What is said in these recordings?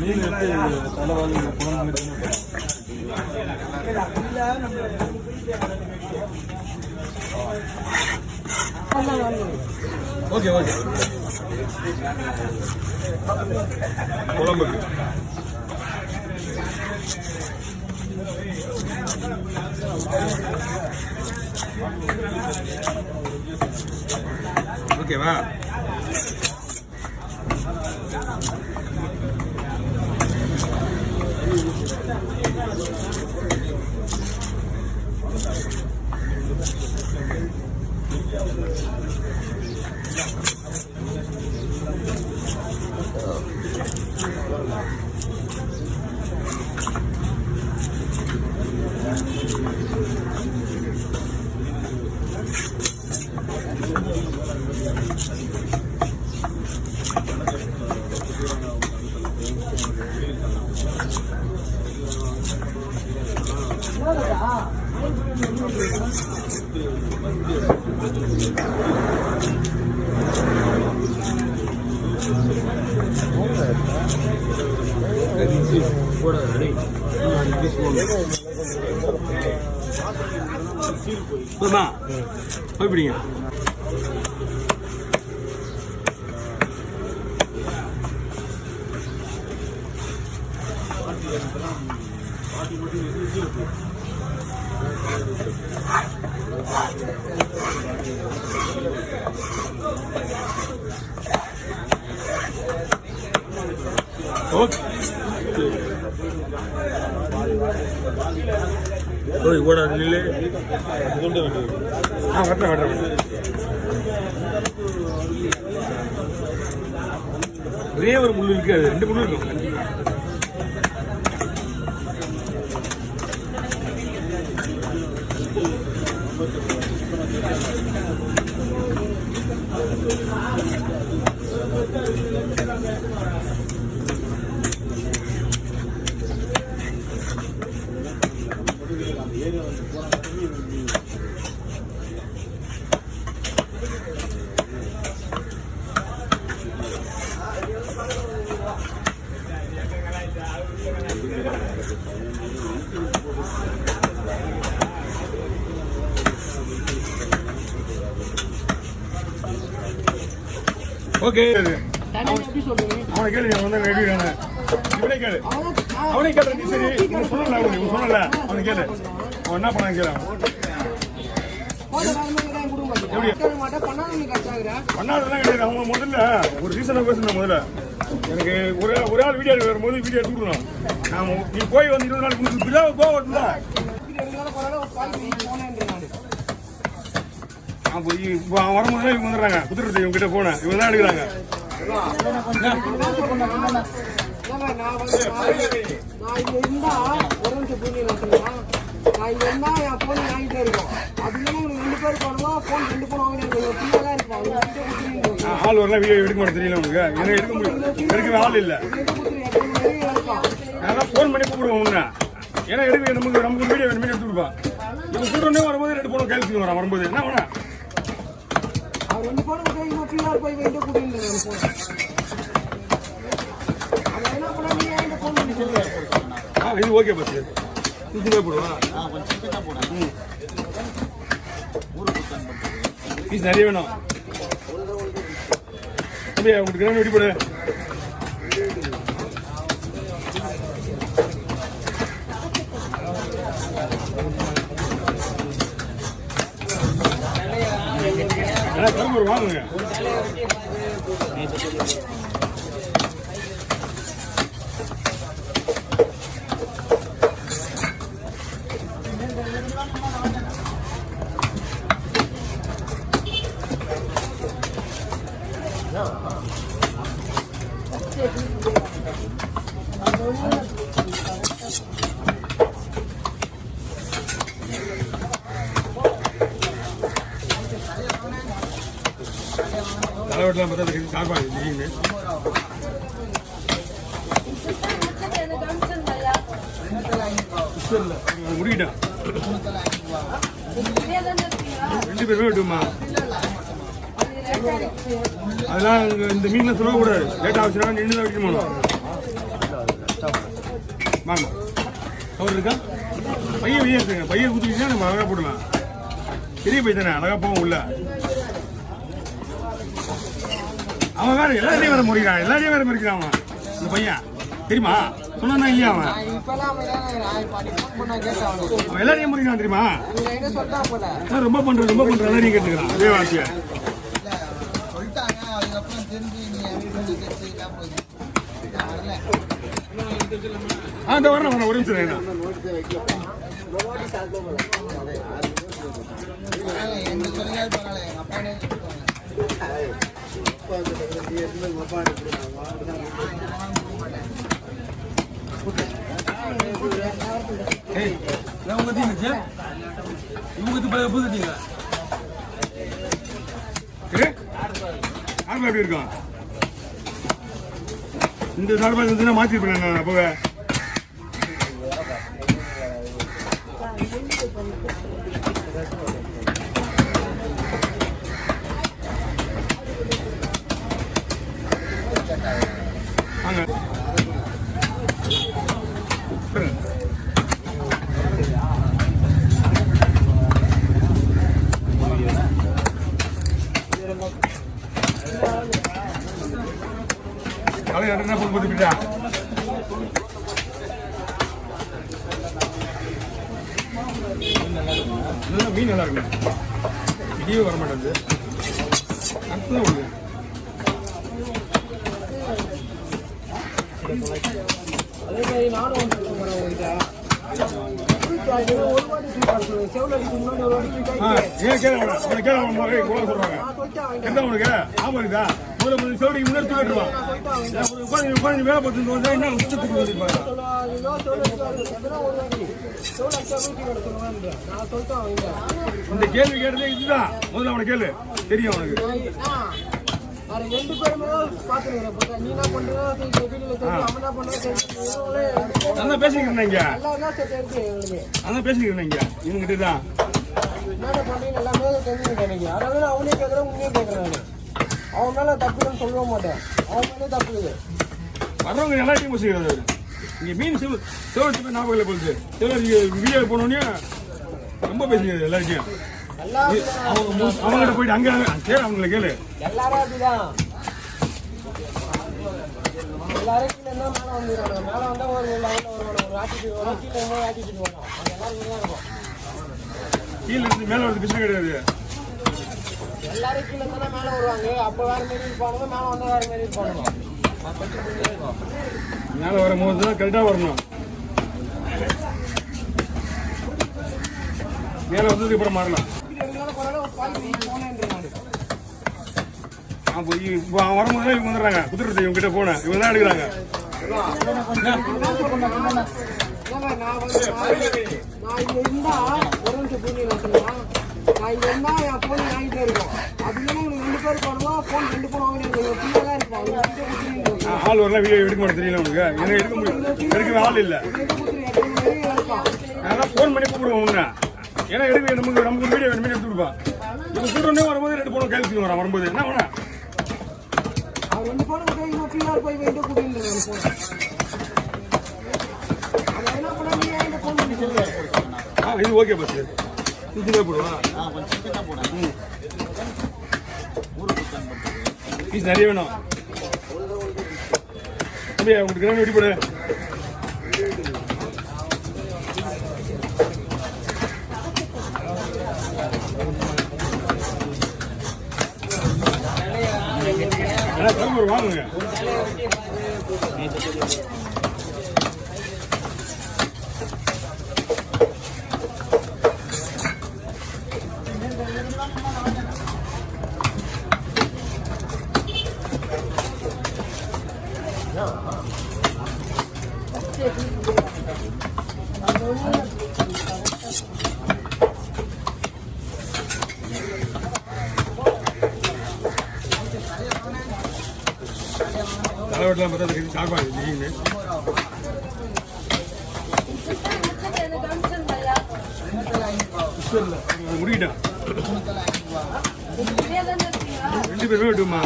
மீன் எடுத்து தலைவாழி okay okay குழம்புக்கு ஓகேவா? போய் பிடிங்க. ஓகே கூட நில்லு. வெட்டுறேன் ஒரே ஒரு முள்ளு இருக்கு, அது 2 முள்ளு இருக்கும். ஓகே அவனை கேளு, வந்து இவனே கேளு, அவனே கேட்டு சரி சொல்லல, சொல்லல அவனை கேளு, அவன் என்ன பண்ணான்னு கேளு. பண்ணாதெல்லாம் கிடையாது, அவங்க முதல்ல ஒரு ரீசனா பேசணும். முதல்ல எனக்கு ஒரு ஆள் வீடியோ வரும்போது வீடியோ எடுத்து கொடுக்கணும். நான் நீ போய் வந்து 20 நாள் கொடுத்து போகல. இப்போ வரும்போது இவங்க வந்துடுறாங்க. குதிரை இவங்க கிட்ட போனேன், இவங்க தான் எடுக்கிறாங்க. ஆள் வரலாம், வீடியோ எடுக்க மாட்டேன் தெரியல உனக்கு. எனக்கு எடுக்க முடியும், எடுக்கவே ஆள் இல்லை. அதான் ஃபோன் பண்ணி கூப்பிடுவோம் உன்ன. ஏன்னா எடுக்க நமக்கு வீடியோ வேணுமே எடுத்து கொடுப்பான். இப்போ கூட்டணே வரும்போது 2 போன கையில் வரான். வரும்போது என்ன பண்ண இது ஓகே பஸ் இது போடுவா. பீஸ் நிறைய வேணும். உங்களுக்கு கிராம் வெடி போடு. கரும்பு வாங்குங்க. தலைவட்டெல்லாம் பார்த்தா சாப்பாடு திடீர்னு முடிக்கிட்டான். 2 பேருமே விட்டுமா அதெல்லாம் இந்த மீன்லாம் சொல்லக்கூடாது. லேட் ஆச்சுன்னா நின்று தான் வைக்கணும். வாங்க கவர் இருக்கா? பையன் வெளியே இருக்குங்க. பையன் ஊற்றிக்கிட்டா நம்ம அழகாக போடலாம். பெரிய பை தானே, அழகாக போவோம் உள்ள. அவன் வேற எல்லாத்தையும் வேற முறைக்கிறான். எல்லாத்தையும் வேற முறைக்கிறான் அவன். இந்த பையன் தெரியுமா? சொன்னா இல்லையா அவன் எல்லாரையும் முறைக்கிறான் தெரியுமா? ரொம்ப பண்ற எல்லாரையும் கேட்டுக்கிறான். அதே வாசிய அந்த வரணும் ஒரு நிமிஷம். எப்படி இருக்கும் இந்த சார்பாக மாத்திருப்பேன் நான் அப்பவே. என்ன போட்டுட்டா மீன் நல்லா இருக்கு. இடியே வர மாட்டேங்குது. அதே மாதிரி நானும் இந்த கேள்வி கேட்டதே இதுதான். முதல்ல அவனை கேளு, தெரியும் அவனுக்கு. ரெண்டு பேருமே பாத்துக்கிறேன். நீ என்ன பண்ற பேசிக்கிறேன். அதான் பேசிக்கிறேன். இவங்கிட்ட தான் என்ன பண்றீங்க எல்லாமே தெரிஞ்சுக்கிட்டேன். அதாவது அவனே கேட்கறேன், உன்னே கேட்கறேன். அவன் மேல தப்புன்னு சொல்ல மாட்டேன். அவன் மேலே தப்பு வர்றவங்க எல்லாத்தையும் பேசிக்கிறது. இங்க மீன் சிவத்து ஞாபகம் இல்லை போகுது. வீடியோ போனோடனே ரொம்ப பேசிக்கிறது எல்லாருக்கும். அவங்ககிட்ட போயிட்டு அங்க சரி அவங்களை கேளு. எல்லாரும் அப்படிதான். எல்லாரும் கீழே இருந்தா மேல வந்துடுறாங்க. மேல வந்தா ஒரு ஆட்டிட்டு வரும், கீழே இருந்தா ஆட்டிட்டு வரும். அது எல்லாரும் தான் இருக்கும். கீழே இருந்து மேல வருது பிசினஸ் கிடையாது. எல்லாரும் கீழே இருந்தா மேல வருவாங்க. அப்ப வேற மாதிரி இருப்பானுங்க, மேல வந்தா வேற மாதிரி இருப்பானுங்க. மேல வரும்போது தான் கரெக்டா வரணும். மேல வந்ததுக்கு அப்புறம் மாறலாம். வரும்போது இவங்க வந்துடுறாங்க. குதிரை இவங்க கிட்ட போனேன். இவங்க தான் எடுக்கிறாங்க. ஆள் வரலாம். வீடியோ எடுக்க மாட்டேன் தெரியல உனக்கு. என்ன எடுக்க முடியும்? எடுக்கவே ஆள் இல்லை. அதான் ஃபோன் பண்ணி கூப்பிடுவோம் உன்ன. ஏன்னா எடுக்க நமக்கு வீடியோ வேணுமே எடுத்து கொடுப்பா. இவங்க கூட்டணே வரும்போது ரெண்டு போன கைது வரான். வரும்போது என்ன வேணா இது ஓகே பஸ் இது போடுவா. பீஸ் நிறைய வேணும். உங்களுக்கு கிராமி வெட்டி போடு. வாங்குங்க. தலைவட்டெல்லாம் பார்த்தா தெரியும். சாப்பாடு திடீர்னு முடிக்கிட்டான். 2 பேருமே வெட்டுமா?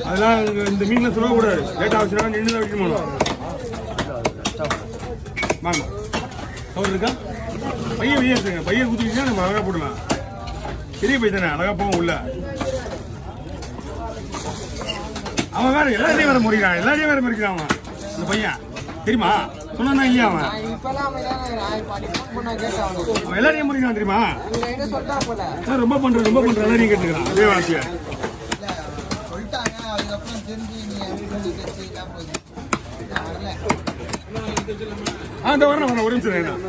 அதெல்லாம் இந்த மீன்ல சொல்லக்கூடாது. லேட் ஆச்சுன்னா நின்று தான் வைக்கணும். வாங்க கவர் இருக்கா? பையன் வெளியே இருக்குங்க. பையன் குத்திக்கிட்டா நம்ம அழகாக போடலாம். பெரிய பையன் தானே, அழகாக போவோம் உள்ள. அவன் வேற எல்லாத்தையும் வேற முறிக்கிறான். எல்லாத்தையும் வேற முறிக்கிறான் அவன். இந்த பையன் தெரியுமா? சொன்னா இல்லையா அவன்? அவன் எல்லாரையும் முறிக்கிறான் தெரியுமா? ரொம்ப பண்ற எல்லாரையும் கேட்டுக்கிறான். அதே வாசிய இந்த வரணும் ஒரு நிமிஷம்.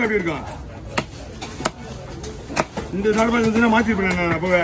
எப்படி இருக்கும் இந்த சார்பாக மாத்திருப்பேன் நான் அப்பவே.